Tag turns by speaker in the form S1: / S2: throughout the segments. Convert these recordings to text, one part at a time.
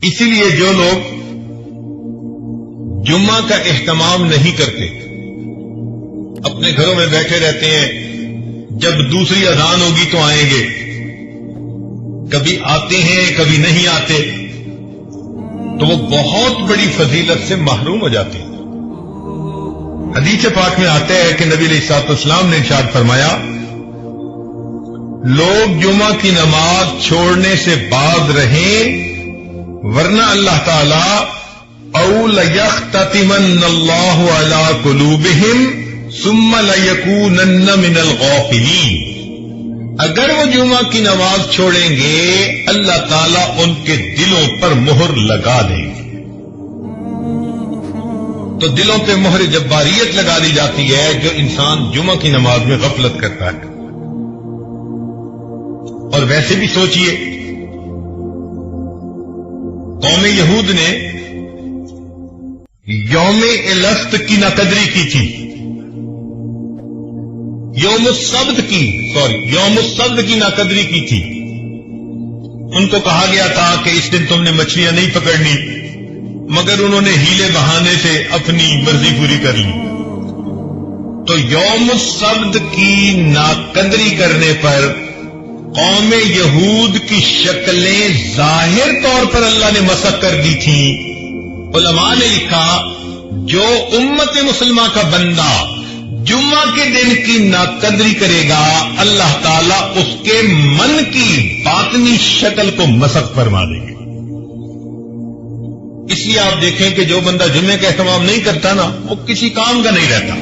S1: اسی لیے جو لوگ جمعہ کا اہتمام نہیں کرتے، اپنے گھروں میں بیٹھے رہتے ہیں، جب دوسری اذان ہوگی تو آئیں گے، کبھی آتے ہیں کبھی نہیں آتے، تو وہ بہت بڑی فضیلت سے محروم ہو جاتے ہیں۔ حدیث پاک میں آتا ہے کہ نبی علیہ الصلوۃ والسلام نے ارشاد فرمایا، لوگ جمعہ کی نماز چھوڑنے سے باز رہیں، ورنہ اللہ تعالی او لیختتمن اللہ علی قلوبہم ثم لیکونن من الغافلین، اگر وہ جمعہ کی نماز چھوڑیں گے اللہ تعالیٰ ان کے دلوں پر مہر لگا دیں گے۔ تو دلوں پہ مہر جباریت لگا دی جاتی ہے جو انسان جمعہ کی نماز میں غفلت کرتا ہے۔ اور ویسے بھی سوچئے، قوم یہود نے یوم الست کی ناقدری کی تھی، یوم السبت کی ناقدری کی تھی۔ ان کو کہا گیا تھا کہ اس دن تم نے مچھلیاں نہیں پکڑنی، مگر انہوں نے ہیلے بہانے سے اپنی مرضی پوری کر لی۔ تو یوم السبت کی ناقدری کرنے پر قوم یہود کی شکلیں ظاہر طور پر اللہ نے مسخ کر دی تھی۔ علماء نے لکھا، جو امت مسلمہ کا بندہ جمعہ کے دن کی ناقدری کرے گا اللہ تعالیٰ اس کے من کی باطنی شکل کو مسخ فرما دے گا۔ اس لیے آپ دیکھیں کہ جو بندہ جمعے کا اہتمام نہیں کرتا نا، وہ کسی کام کا نہیں رہتا،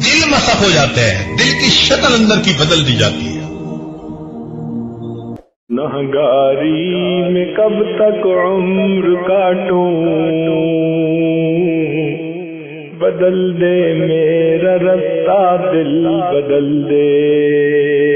S1: دل مسخ ہو جاتا ہے، دل کی شکل اندر کی بدل دی جاتی ہے۔
S2: نہگاری میں کب تک عمر کاٹوں، بدل دے میرا رستہ دل بدل دے۔